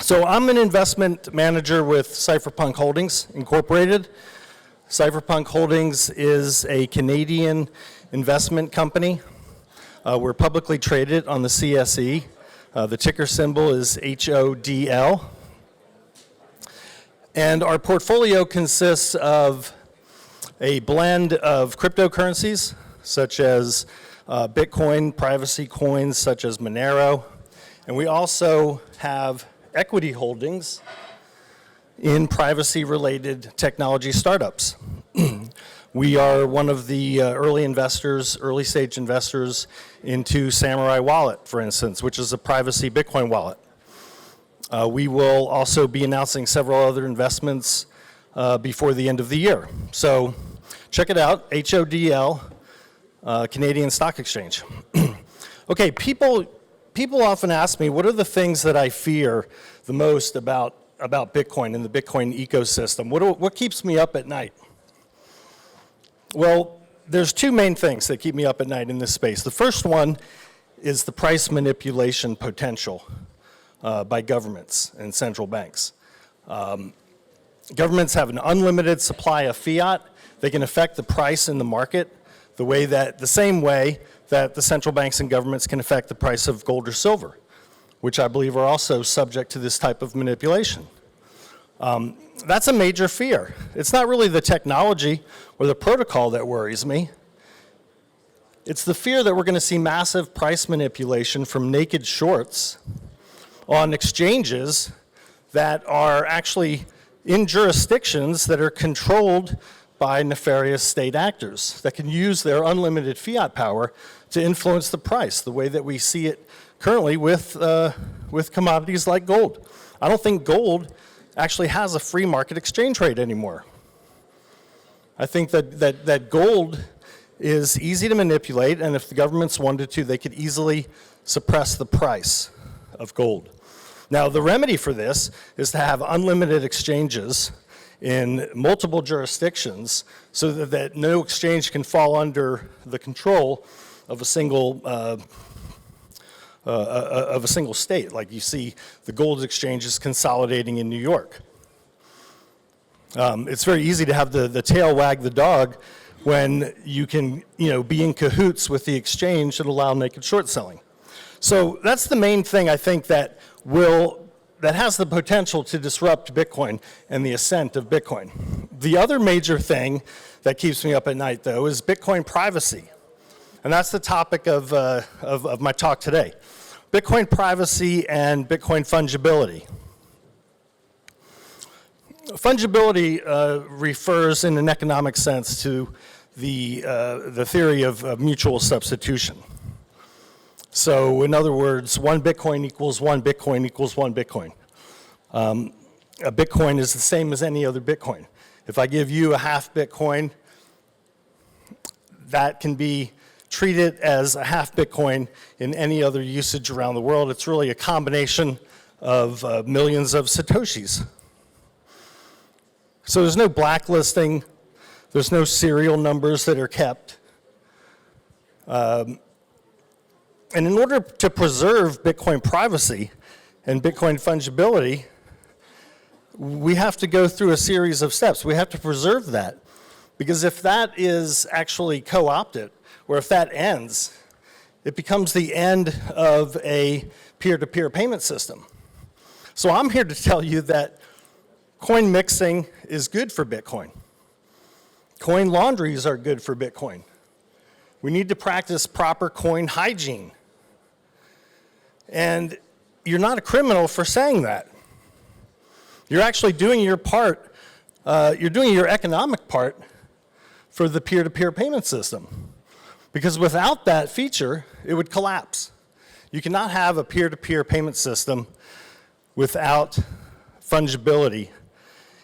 So I'm an investment manager with Cypherpunk Holdings Incorporated. Cypherpunk Holdings is a Canadian investment company. We're publicly traded on the CSE. The ticker symbol is HODL. And our portfolio consists of a blend of cryptocurrencies, such as Bitcoin, privacy coins, such as Monero. And we also have equity holdings in privacy-related technology startups. We are one of the early-stage investors into Samurai Wallet, for instance, which is a privacy Bitcoin wallet. We will also be announcing several other investments before the end of the year. So check it out, HODL, Canadian Stock Exchange. Okay, people often ask me, what are the things that I fear the most about Bitcoin and the Bitcoin ecosystem? What keeps me up at night? Well, there's two main things that keep me up at night in this space. The first one is the price manipulation potential by governments and central banks. Governments have an unlimited supply of fiat. They can affect the price in the market the same way that the central banks and governments can affect the price of gold or silver, which I believe are also subject to this type of manipulation. That's a major fear. It's not really the technology or the protocol that worries me. It's the fear that we're going to see massive price manipulation from naked shorts on exchanges that are actually in jurisdictions that are controlled by nefarious state actors that can use their unlimited fiat power to influence the price, the way that we see it currently with commodities like gold. I don't think gold actually has a free market exchange rate anymore. I think that gold is easy to manipulate, and if the governments wanted to, they could easily suppress the price of gold. Now, the remedy for this is to have unlimited exchanges in multiple jurisdictions so that no exchange can fall under the control of a single state. Like you see the gold exchanges consolidating in New York. It's very easy to have the tail wag the dog when you can be in cahoots with the exchange that allow naked short selling. So that's the main thing I think that has the potential to disrupt Bitcoin and the ascent of Bitcoin. The other major thing that keeps me up at night, though, is Bitcoin privacy. And that's the topic of my talk today. Bitcoin privacy and Bitcoin fungibility. Fungibility refers in an economic sense to the theory of mutual substitution. So in other words, one Bitcoin equals one Bitcoin equals one Bitcoin. A Bitcoin is the same as any other Bitcoin. If I give you a half Bitcoin, that can be treated as a half Bitcoin in any other usage around the world. It's really a combination of millions of Satoshis. So there's no blacklisting, there's no serial numbers that are kept. And in order to preserve Bitcoin privacy and Bitcoin fungibility, we have to go through a series of steps. We have to preserve that. Because if that is actually co-opted, or if that ends, it becomes the end of a peer-to-peer payment system. So I'm here to tell you that coin mixing is good for Bitcoin. Coin laundries are good for Bitcoin. We need to practice proper coin hygiene. And you're not a criminal for saying that. You're actually doing your part, you're doing your economic part for the peer-to-peer payment system. Because without that feature, it would collapse. You cannot have a peer-to-peer payment system without fungibility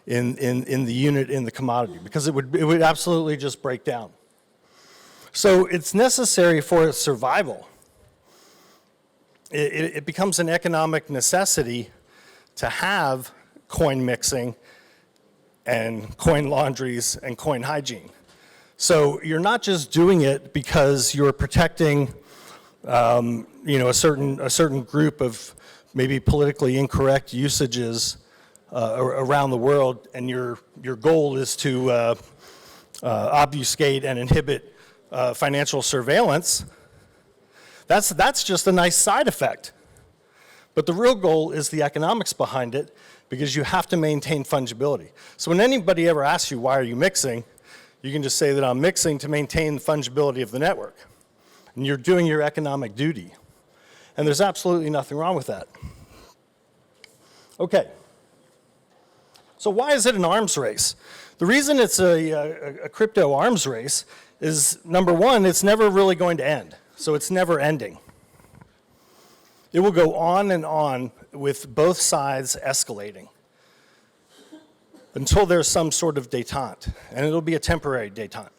in the unit, in the commodity, because it would absolutely just break down. So it's necessary for its survival. It becomes an economic necessity to have coin mixing and coin laundries and coin hygiene. So you're not just doing it because you're protecting a certain group of maybe politically incorrect usages around the world, and your goal is to obfuscate and inhibit financial surveillance, that's just a nice side effect. But the real goal is the economics behind it, because you have to maintain fungibility. So when anybody ever asks you, why are you mixing, you can just say that I'm mixing to maintain the fungibility of the network. And you're doing your economic duty. And there's absolutely nothing wrong with that. Okay. So why is it an arms race? The reason it's a crypto arms race is, number one, it's never really going to end. So it's never ending. It will go on and on with both sides escalating until there's some sort of détente, and it'll be a temporary détente.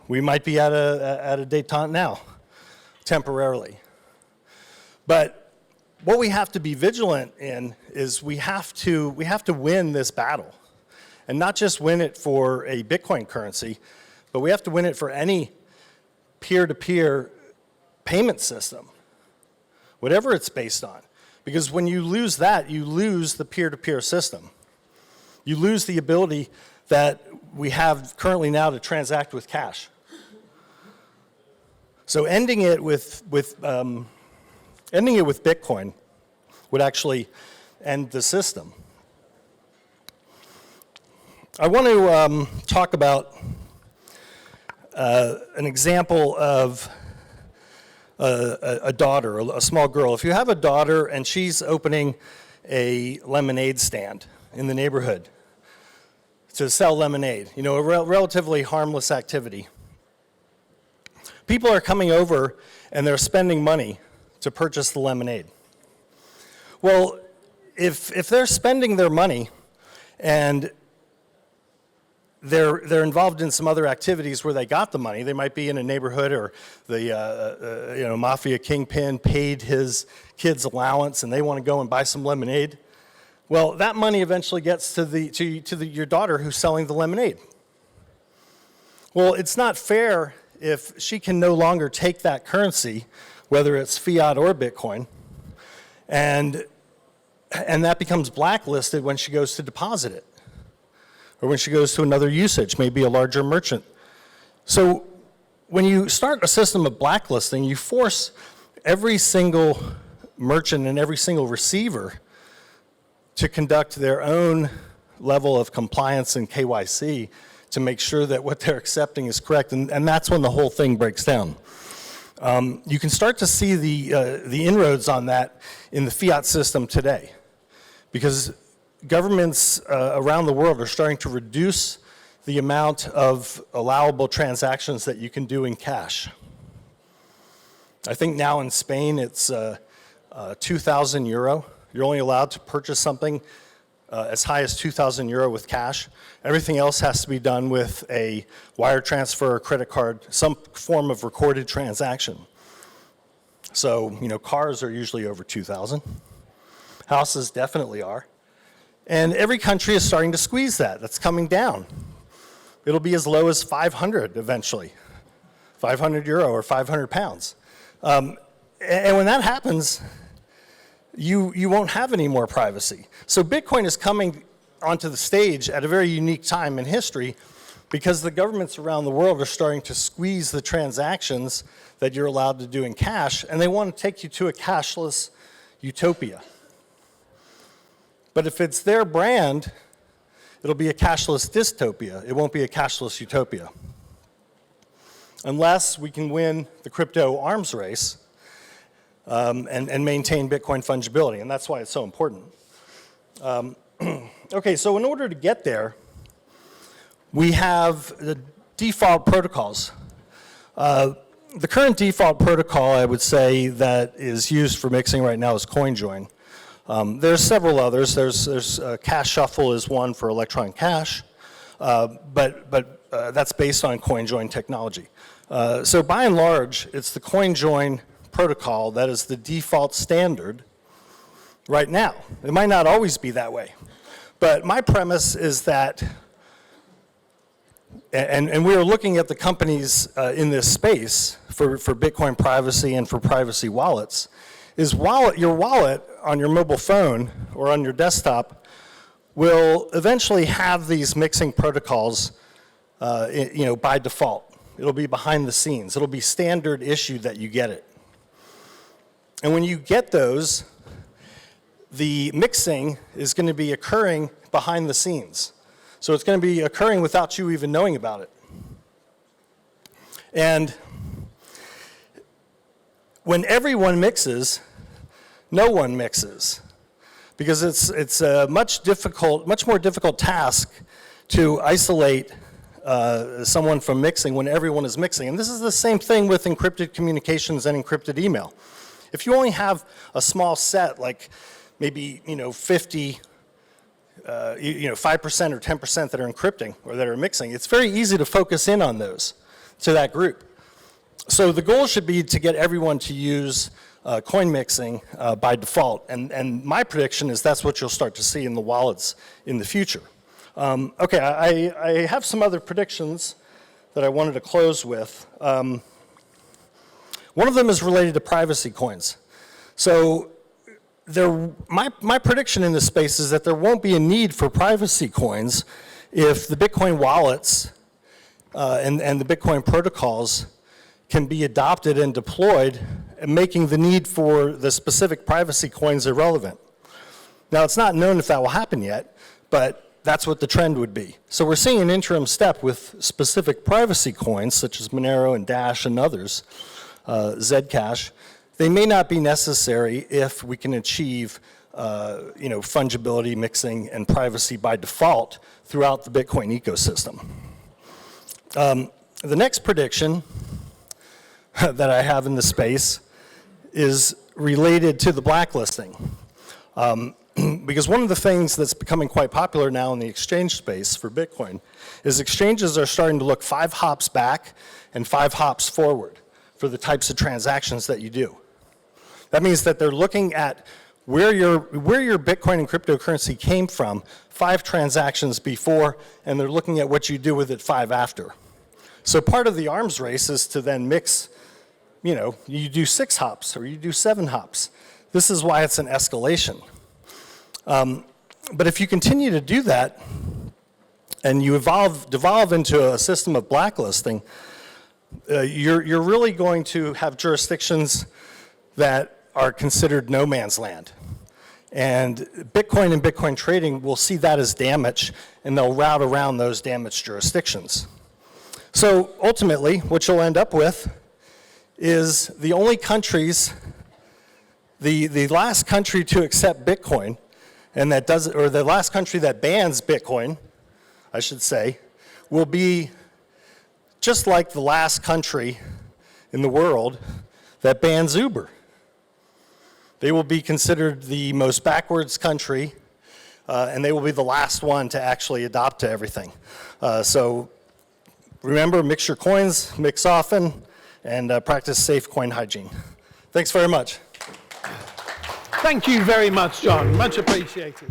We might be at a détente now, temporarily. But what we have to be vigilant in is we have to win this battle, and not just win it for a Bitcoin currency, but we have to win it for any peer-to-peer payment system, whatever it's based on. Because when you lose that, you lose the peer-to-peer system. You lose the ability that we have currently now to transact with cash. So ending it with Bitcoin would actually end the system. I want to talk about an example of a daughter, a small girl. If you have a daughter and she's opening a lemonade stand in the neighborhood to sell lemonade, you know, a relatively harmless activity. People are coming over and they're spending money to purchase the lemonade. Well, if they're spending their money and they're involved in some other activities where they got the money. They might be in a neighborhood, or the mafia kingpin paid his kid's allowance, and they want to go and buy some lemonade. Well, that money eventually gets to your daughter who's selling the lemonade. Well, it's not fair if she can no longer take that currency, whether it's fiat or Bitcoin, and that becomes blacklisted when she goes to deposit it, or when she goes to another usage, maybe a larger merchant. So when you start a system of blacklisting, you force every single merchant and every single receiver to conduct their own level of compliance and KYC to make sure that what they're accepting is correct, and that's when the whole thing breaks down. You can start to see the inroads on that in the fiat system today, because governments around the world are starting to reduce the amount of allowable transactions that you can do in cash. I think now in Spain it's 2,000 euro. You're only allowed to purchase something as high as 2,000 euro with cash. Everything else has to be done with a wire transfer or credit card, some form of recorded transaction. So, you know, cars are usually over 2,000. Houses definitely are. And every country is starting to squeeze that. That's coming down. It'll be as low as 500 eventually, 500 euro or 500 pounds. And when that happens, you won't have any more privacy. So Bitcoin is coming onto the stage at a very unique time in history, because the governments around the world are starting to squeeze the transactions that you're allowed to do in cash, and they want to take you to a cashless utopia. But if it's their brand, it'll be a cashless dystopia. It won't be a cashless utopia. Unless we can win the crypto arms race and maintain Bitcoin fungibility, and that's why it's so important. Okay, so in order to get there, we have the default protocols. The current default protocol, I would say, that is used for mixing right now is CoinJoin. There's several others. There's Cash Shuffle is one for electronic cash, but that's based on CoinJoin technology. So by and large, it's the CoinJoin protocol that is the default standard right now. It might not always be that way, but my premise is that, and we are looking at the companies in this space for Bitcoin privacy and for privacy wallets, is your wallet on your mobile phone or on your desktop will eventually have these mixing protocols by default. It'll be behind the scenes. It'll be standard issue that you get it. And when you get those, the mixing is going to be occurring behind the scenes. So it's going to be occurring without you even knowing about it. And when everyone mixes, no one mixes, because it's a much more difficult task to isolate someone from mixing when everyone is mixing. And this is the same thing with encrypted communications and encrypted email. If you only have a small set, like maybe 50, 5% or 10% that are encrypting or that are mixing, it's very easy to focus in on those, to that group. So the goal should be to get everyone to use coin mixing by default. And my prediction is that's what you'll start to see in the wallets in the future. Okay, I have some other predictions that I wanted to close with. One of them is related to privacy coins. So my prediction in this space is that there won't be a need for privacy coins if the Bitcoin wallets and the Bitcoin protocols can be adopted and deployed, making the need for the specific privacy coins irrelevant. Now, it's not known if that will happen yet, but that's what the trend would be. So we're seeing an interim step with specific privacy coins, such as Monero and Dash and others, Zcash. They may not be necessary if we can achieve fungibility, mixing, and privacy by default throughout the Bitcoin ecosystem. The next prediction that I have in the space is related to the blacklisting. Because one of the things that's becoming quite popular now in the exchange space for Bitcoin is exchanges are starting to look 5 hops back and 5 hops forward for the types of transactions that you do. That means that they're looking at where your Bitcoin and cryptocurrency came from 5 transactions before, and they're looking at what you do with it 5 after. So part of the arms race is to then mix, you do 6 hops or you do 7 hops. This is why it's an escalation. But if you continue to do that and you devolve into a system of blacklisting, you're really going to have jurisdictions that are considered no man's land. And Bitcoin and Bitcoin trading will see that as damage, and they'll route around those damaged jurisdictions. So ultimately, what you'll end up with is the only countries, the last country to accept Bitcoin, and that does, or the last country that bans Bitcoin, I should say, will be just like the last country in the world that bans Uber. They will be considered the most backwards country, and they will be the last one to actually adopt to everything. So remember, mix your coins, mix often, and practice safe coin hygiene. Thanks very much. Thank you very much, John. Much appreciated.